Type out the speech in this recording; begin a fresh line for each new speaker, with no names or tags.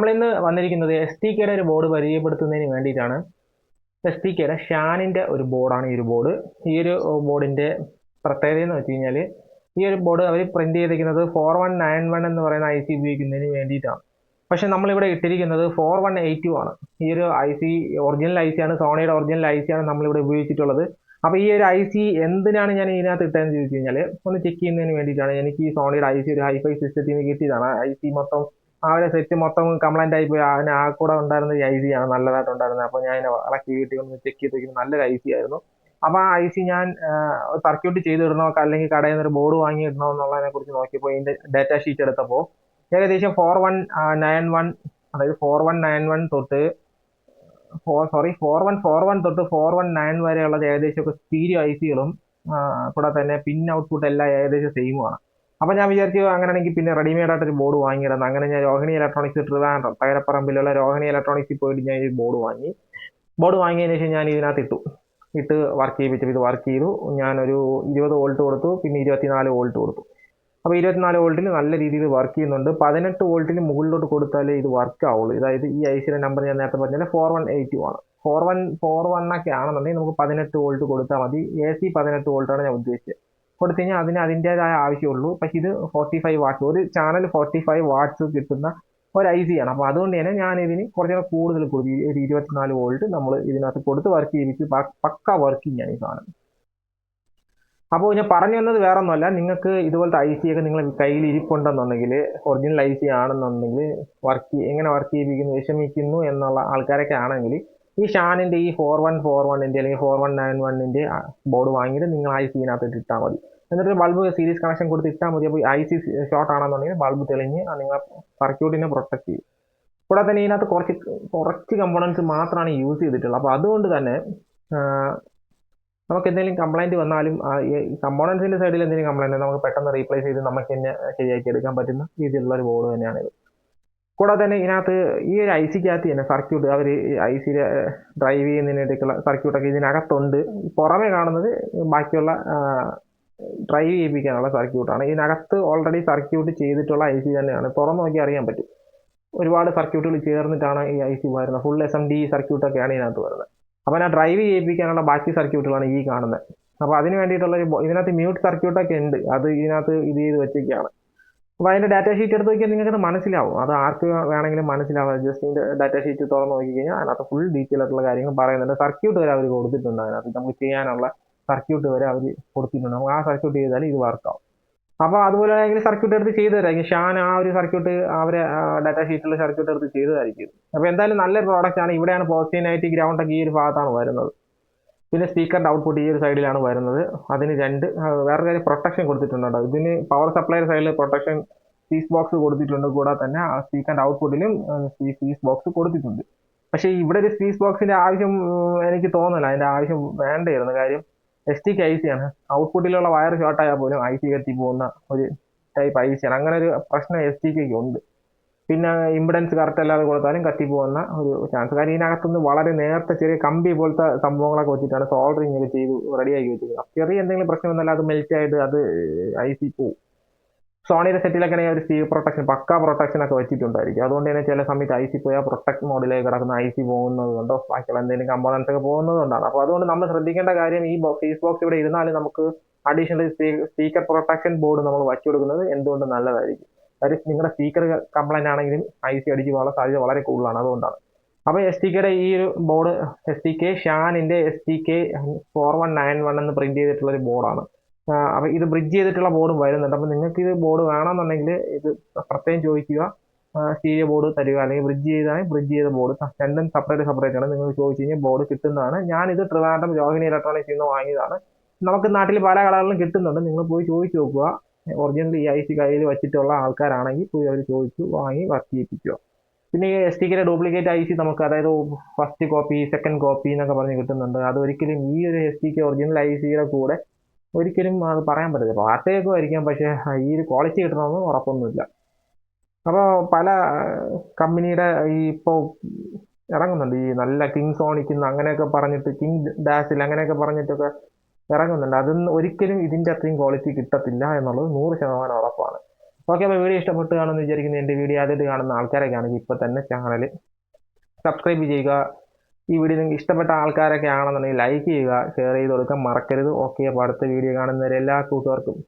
നമ്മളിന്ന് വന്നിരിക്കുന്നത് S T കെയുടെ ഒരു ബോർഡ് പരിചയപ്പെടുത്തുന്നതിന് വേണ്ടിയിട്ടാണ്. എസ് ടി കെയുടെ ഷാനിൻ്റെ ഒരു ബോർഡാണ് ഈ ഒരു ബോർഡ്. ഈ ഒരു ബോർഡിൻ്റെ പ്രത്യേകത എന്ന് വെച്ച് കഴിഞ്ഞാൽ ഈ ഒരു ബോർഡ് അവർ പ്രിന്റ് ചെയ്തിരിക്കുന്നത് 4191 എന്ന് പറയുന്ന ഐ സി ഉപയോഗിക്കുന്നതിന് വേണ്ടിയിട്ടാണ്. പക്ഷെ നമ്മളിവിടെ ഇട്ടിരിക്കുന്നത് 4182 ആണ്. ഈ ഒരു I C original I C ആണ്, സോണിയുടെ ഒറിജിനൽ ഐ സി ആണ് നമ്മളിവിടെ ഉപയോഗിച്ചിട്ടുള്ളത്. അപ്പോൾ ഈ ഒരു ഐ സി എന്തിനാണ് ഞാൻ ഇതിനകത്ത് ഇട്ടതെന്ന് ചോദിച്ചു കഴിഞ്ഞാൽ ഒന്ന് ചെക്ക് ചെയ്യുന്നതിന് വേണ്ടിയിട്ടാണ്. എനിക്ക് ഈ സോണിയുടെ ഐ സി ഒരു ഹൈഫൈ സിസ്റ്റത്തിൽ നിന്ന് കിട്ടിയതാണ്. ഐ സി മൊത്തം ആ ഒരു സെറ്റ് മൊത്തം കംപ്ലൈന്റ് ആയി പോയി. അതിന് ആ കൂടെ ഉണ്ടായിരുന്ന ഈ ഐ സി ആണ് നല്ലതായിട്ടുണ്ടായിരുന്നത്. അപ്പോൾ ഞാൻ ഇളക്കി വീട്ടിൽ ഒന്ന് ചെക്ക് ചെയ്തിരിക്കുന്നത് നല്ലൊരു ഐ സി ആയിരുന്നു. അപ്പോൾ ആ ഐ സി ഞാൻ സർക്യൂട്ട് ചെയ്തിടണോ അല്ലെങ്കിൽ കടയിൽ നിന്ന് ഒരു ബോർഡ് വാങ്ങി ഇടണോ എന്നുള്ളതിനെ കുറിച്ച് നോക്കിയപ്പോൾ ഇതിന്റെ ഡാറ്റ ഷീറ്റ് എടുത്തപ്പോൾ ഏകദേശം 4191, അതായത് 4191 തൊട്ട് 4141 തൊട്ട് 419 വരെയുള്ള ഏകദേശം സ്റ്റീരിയോ ഐ സികളും കൂടെ തന്നെ പിൻ ഔട്ട്പുട്ട് എല്ലാം ഏകദേശം സെയിമുമാണ്. അപ്പോൾ ഞാൻ വിചാരിച്ചു അങ്ങനെയാണെങ്കിൽ പിന്നെ റെഡിമെയ്ഡ് ആയിട്ട് ഒരു ബോർഡ് വാങ്ങിയിടുന്നത്. അങ്ങനെ ഞാൻ രോഹിണി ഇലക്ട്രോണിക്സ് ട്രിവാൻഡ്രം തകരപ്പറമ്പിലുള്ള രോഹിണി ഇലക്ട്രോണിക്സിൽ പോയിട്ട് ഞാൻ ഈ ബോർഡ് വാങ്ങിയതിന് ശേഷം ഞാൻ ഇതിനകത്ത് ഇട്ട് വർക്ക് ചെയ്യിപ്പിച്ചു. ഇത് വർക്ക് ചെയ്തു. ഞാനൊരു 20 വോൾട്ട് കൊടുത്തു, പിന്നെ 24 വോൾട്ട് കൊടുത്തു. അപ്പോൾ 24 വോൾട്ടിൽ നല്ല രീതിയിൽ വർക്ക് ചെയ്യുന്നുണ്ട്. 18 വോൾട്ടിന് മുകളിലോട്ട് കൊടുത്താലേ ഇത് വർക്ക് ആവുള്ളൂ. അതായത് ഈ ഐ സിയുടെ നമ്പർ ഞാൻ നേരത്തെ പറഞ്ഞാൽ 4182 ആണ്. 4141 ഒക്കെ ആണെന്നുണ്ടെങ്കിൽ നമുക്ക് 18 വോൾട്ട് കൊടുത്താൽ മതി. AC 18 വോൾട്ടാണ് ഞാൻ ഉദ്ദേശിച്ചത്. കൊടുത്തു കഴിഞ്ഞാൽ അതിന് അതിൻ്റെതായ ആവശ്യമുള്ളൂ. പക്ഷേ ഇത് 45 വാട്ട്സ്, ഒരു ചാനൽ 45 വാട്ട്സ് കിട്ടുന്ന ഒരു ഐ സി ആണ്. അപ്പോൾ അതുകൊണ്ട് തന്നെ ഞാൻ ഇതിന് കുറച്ചുകൂടെ കൂടുതൽ കൊടുത്തു. ഒരു 24 വോൾട്ട് നമ്മൾ ഇതിനകത്ത് കൊടുത്ത് വർക്ക് ചെയ്യിപ്പിച്ച് പക്ക വർക്കിംഗ് ആണ് ഈ സാധനം. അപ്പോൾ ഞാൻ പറഞ്ഞു വന്നത് വേറെ ഒന്നുമല്ല, നിങ്ങൾക്ക് ഇതുപോലത്തെ ഐ സി ഒക്കെ നിങ്ങളുടെ കയ്യിൽ ഇരിപ്പുണ്ടെന്നുണ്ടെങ്കിൽ, ഒറിജിനൽ ഐ സി ആണെന്നുണ്ടെങ്കിൽ എങ്ങനെ വർക്ക് ചെയ്യിപ്പിക്കുന്നു വിഷമിക്കുന്നു എന്നുള്ള ആൾക്കാരൊക്കെ ആണെങ്കിൽ ഈ ഷാനിൻ്റെ ഈ 4141 അല്ലെങ്കിൽ 4191 ബോർഡ് വാങ്ങിയിട്ട് നിങ്ങൾ ഐ സിനകത്ത് ഇട്ടാൽ മതി. എന്നിട്ട് ബൾബ് സീരീസ് കണക്ഷൻ കൊടുത്ത് ഇട്ടാൽ മതി. അപ്പോൾ ഐ സി ഷോർട്ട് ആണെന്നുണ്ടെങ്കിൽ ബൾബ് തെളിഞ്ഞ് നിങ്ങൾ സർക്യൂട്ടിനെ പ്രൊട്ടക്ട് ചെയ്യും. കൂടാതെ തന്നെ ഇതിനകത്ത് കുറച്ച് കമ്പോണൻസ് മാത്രമാണ് യൂസ് ചെയ്തിട്ടുള്ളത്. അപ്പോൾ അതുകൊണ്ട് തന്നെ നമുക്ക് എന്തെങ്കിലും കംപ്ലൈൻറ്റ് വന്നാലും ഈ കമ്പോണൻസിൻ്റെ സൈഡിൽ എന്തെങ്കിലും കംപ്ലൈൻറ്റ് നമുക്ക് പെട്ടെന്ന് റീപ്ലേസ് ചെയ്ത് നമുക്ക് തന്നെ ശരിയാക്കി എടുക്കാൻ പറ്റുന്ന രീതിയിലുള്ള ഒരു ബോർഡ് തന്നെയാണിത്. കൂടാതെ തന്നെ ഇതിനകത്ത് ഈ ഒരു ഐ സിക്കകത്ത് തന്നെ സർക്യൂട്ട്, അവർ ഐ സിയുടെ ഡ്രൈവ് ചെയ്യുന്നതിനേക്കുള്ള സർക്യൂട്ടൊക്കെ ഇതിനകത്തുണ്ട്. പുറമെ കാണുന്നത് ബാക്കിയുള്ള ഡ്രൈവ് ചെയ്യിപ്പിക്കാനുള്ള സർക്യൂട്ടാണ്. ഇതിനകത്ത് ഓൾറെഡി സർക്യൂട്ട് ചെയ്തിട്ടുള്ള ഐ സി തന്നെയാണ്. തുറന്നു നോക്കി അറിയാൻ പറ്റും. ഒരുപാട് സർക്യൂട്ടുകൾ ചേർന്നിട്ടാണ് ഈ ഐ സി വരുന്നത്. ഫുൾ SMD സർക്യൂട്ടൊക്കെയാണ് ഇതിനകത്ത് വരുന്നത്. അപ്പോൾ ഞാൻ ഡ്രൈവ് ചെയ്യിപ്പിക്കാനുള്ള ബാക്കി സർക്യൂട്ടുകളാണ് ഈ കാണുന്നത്. അപ്പോൾ അതിന് വേണ്ടിയിട്ടുള്ള ഇതിനകത്ത് മ്യൂട്ട് സർക്യൂട്ടൊക്കെ ഉണ്ട്. അത് ഇതിനകത്ത് ഇത് ചെയ്ത് വെച്ചൊക്കെയാണ്. അപ്പോൾ അതിൻ്റെ ഡാറ്റ ഷീറ്റ് എടുത്ത് നോക്കിയാൽ നിങ്ങൾക്ക് മനസ്സിലാവും. അത് ആർക്ക് വേണമെങ്കിലും മനസ്സിലാവും. ജസ്റ്റ് ഇതിൻ്റെ ഡാറ്റ ഷീറ്റ് തുറന്ന് നോക്കിക്കഴിഞ്ഞാൽ അതിനകത്ത് ഫുൾ ഡീറ്റെയിൽ ആയിട്ടുള്ള കാര്യങ്ങൾ പറയുന്നുണ്ട്. സർക്യൂട്ട് വരെ അവർ കൊടുത്തിട്ടുണ്ട്. അതിനകത്ത് നമുക്ക് ചെയ്യാനുള്ള സർക്യൂട്ട് വരെ അവർ കൊടുത്തിട്ടുണ്ട്. നമുക്ക് ആ സർക്യൂട്ട് ചെയ്താൽ ഇത് വർക്കാവും. അപ്പോൾ അതുപോലെ ആണെങ്കിൽ സർക്യൂട്ട് എടുത്ത് ചെയ്തു തരായിരിക്കും. ഷാൻ ആ ഒരു സർക്യൂട്ട് അവരെ ഡാറ്റ ഷീറ്റിലുള്ള സർക്യൂട്ട് എടുത്ത് ചെയ്തതായിരിക്കും. അപ്പോൾ എന്തായാലും നല്ലൊരു പ്രോഡക്റ്റ് ആണ്. ഇവിടെയാണ് പോസിറ്റീവ് ഗ്രൗണ്ടൊക്കെ ഈ ഒരു ഭാഗത്താണ് വരുന്നത്. പിന്നെ സ്പീക്കറിൻ്റെ ഔട്ട്പുട്ട് ഈ ഒരു സൈഡിലാണ് വരുന്നത്. അതിന് വേറെ കാര്യം പ്രൊട്ടക്ഷൻ കൊടുത്തിട്ടുണ്ട്. ഇതിന് പവർ സപ്ലൈയുടെ സൈഡിൽ പ്രൊട്ടക്ഷൻ ഫീസ് ബോക്സ് കൊടുത്തിട്ടുണ്ട്. കൂടാതെ തന്നെ ആ സ്പീക്കറിൻ്റെ ഔട്ട്പുട്ടിലും ഫീസ് ബോക്സ് കൊടുത്തിട്ടുണ്ട്. പക്ഷേ ഇവിടെ ഒരു ഫീസ് ബോക്സിൻ്റെ ആവശ്യം എനിക്ക് തോന്നുന്നില്ല. അതിൻ്റെ ആവശ്യം വേണ്ടായിരുന്നു. കാര്യം ST ഐ സി ആണ്. ഔട്ട്പുട്ടിലുള്ള വയർ ഷോർട്ട് ആയാൽ പോലും ഐ സി കത്തി പോകുന്ന ഒരു ടൈപ്പ് ഐ സി ആണ്. അങ്ങനെ ഒരു പ്രശ്നം ST ഉണ്ട്. പിന്നെ ഇമ്പിഡൻസ് കറക്റ്റ് അല്ലാതെ കൊടുത്താലും കത്തി പോകുന്ന ഒരു ചാൻസ്. കാര്യം ഇതിനകത്തുനിന്ന് വളരെ നേരത്തെ ചെറിയ കമ്പി പോലത്തെ സംഭവങ്ങളൊക്കെ വെച്ചിട്ടാണ് സോൾഡറിങ് ഒക്കെ ചെയ്ത് റെഡിയാക്കി വെച്ചിരിക്കുന്നത്. ചെറിയ എന്തെങ്കിലും പ്രശ്നം വന്നാൽ അത് മെൽറ്റ് ആയിട്ട് അത് ഐ സി പോവും. സോണിയുടെ സെറ്റിലൊക്കെ ഒരു സ്റ്റീൽ പ്രൊട്ടക്ഷൻ, പക്കാ പ്രൊട്ടക്ഷൻ ഒക്കെ വെച്ചിട്ടുണ്ടായിരിക്കും. അതുകൊണ്ട് തന്നെ ചില സമയത്ത് ഐ സി പോയാൽ പ്രൊട്ടക്ട് മോഡിലേക്ക് കിടക്കുന്ന ഐ സി പോകുന്നത് കൊണ്ടോ ബാക്കിയുള്ള എന്തെങ്കിലും കമ്പോണൻസ് ഒക്കെ പോകുന്നത് കൊണ്ടാണ്. അപ്പോൾ അതുകൊണ്ട് നമ്മൾ ശ്രദ്ധിക്കേണ്ട കാര്യം, ഈ ഫീസ് ബോക്സ് ഇവിടെ ഇരുന്നാലും നമുക്ക് അഡീഷണൽ സ്പീക്കർ പ്രൊട്ടക്ഷൻ ബോർഡ് നമ്മൾ വച്ചു കൊടുക്കുന്നത് എന്തുകൊണ്ട് നല്ലതായിരിക്കും. കാര്യം നിങ്ങളുടെ സ്പീക്കർ കംപ്ലൈന്റ് ആണെങ്കിലും ഐ സി അടിച്ച് പോകാനുള്ള സാധ്യത വളരെ കൂടുതലാണ്. അതുകൊണ്ടാണ്. അപ്പോൾ STKയുടെ ഈ ഒരു ബോർഡ് STK ഷാനിൻ്റെ STK 4191 എന്ന് പ്രിന്റ് ചെയ്തിട്ടുള്ള ഒരു ബോർഡാണ്. അപ്പോൾ ഇത് ബ്രിഡ്ജ് ചെയ്തിട്ടുള്ള ബോർഡും വരുന്നുണ്ട്. അപ്പോൾ നിങ്ങൾക്ക് ഇത് ബോർഡ് വേണമെന്നുണ്ടെങ്കിൽ ഇത് പ്രത്യേകം ചോദിക്കുക. സ്റ്റീരിയോ ബോർഡ് തരിക, അല്ലെങ്കിൽ ബ്രിഡ്ജ് ചെയ്ത ബോർഡ് രണ്ടും സെപ്പറേറ്റ് ആണ്. നിങ്ങൾ ചോദിച്ചു കഴിഞ്ഞാൽ ബോർഡ് കിട്ടുന്നതാണ്. ഞാനിത് ട്രിവാൻഡ്രം രോഹിണി ഇലക്ട്രോണിക്സിൽ നിന്ന് വാങ്ങിയതാണ്. നമുക്ക് നാട്ടിൽ പല കടകളിലും കിട്ടുന്നുണ്ട്. നിങ്ങൾ പോയി ചോദിച്ചു നോക്കുക. ഒറിജിനൽ ഈ ഐ സി കയ്യിൽ വെച്ചിട്ടുള്ള ആൾക്കാരാണെങ്കിൽ പോയി അവർ ചോദിച്ചു വാങ്ങി വർക്ക് ചെയ്യിപ്പിക്കുക. പിന്നെ ഈ STKയുടെ ഡ്യൂപ്ലിക്കേറ്റ് ഐ സി നമുക്ക്, അതായത് ഫസ്റ്റ് കോപ്പി, സെക്കൻഡ് കോപ്പി എന്നൊക്കെ പറഞ്ഞ് കിട്ടുന്നുണ്ട്. അതൊരിക്കലും ഈ ഒരു STK ഒറിജിനൽ ഐ സിയുടെ കൂടെ ഒരിക്കലും അത് പറയാൻ പറ്റില്ല. പാർട്ടിയൊക്കെ ആയിരിക്കാം, പക്ഷേ ഈ ഒരു ക്വാളിറ്റി കിട്ടണമെന്ന് ഉറപ്പൊന്നുമില്ല. അപ്പോൾ പല കമ്പനിയുടെ ഈ ഇപ്പോൾ ഇറങ്ങുന്നുണ്ട്. ഈ നല്ല കിങ് സോണിക്കുന്ന അങ്ങനെയൊക്കെ പറഞ്ഞിട്ട്, കിങ് ഡാസിൽ അങ്ങനെയൊക്കെ പറഞ്ഞിട്ടൊക്കെ ഇറങ്ങുന്നുണ്ട്. അതൊന്നും ഒരിക്കലും ഇതിൻ്റെ അത്രയും ക്വാളിറ്റി കിട്ടത്തില്ല എന്നുള്ളത് 100% ഉറപ്പാണ്. ഓക്കെ, അപ്പോൾ വീഡിയോ ഇഷ്ടപ്പെട്ട് കാണുമെന്ന് വിചാരിക്കുന്നു. എൻ്റെ വീഡിയോ ആദ്യമായിട്ട് കാണുന്ന ആൾക്കാരൊക്കെ ആണെങ്കിൽ ഇപ്പോൾ തന്നെ ചാനൽ സബ്സ്ക്രൈബ് ചെയ്യുക. ഈ വീഡിയോ നിങ്ങൾക്ക് ഇഷ്ടപ്പെട്ട ആൾക്കാരൊക്കെ ആണെന്നുണ്ടെങ്കിൽ ലൈക്ക് ചെയ്യുക, ഷെയർ ചെയ്ത് കൊടുക്കാൻ മറക്കരുത്. ഓക്കെ, അപ്പോൾ അടുത്ത വീഡിയോ കാണുന്നവരെ എല്ലാ കൂട്ടുകാർക്കും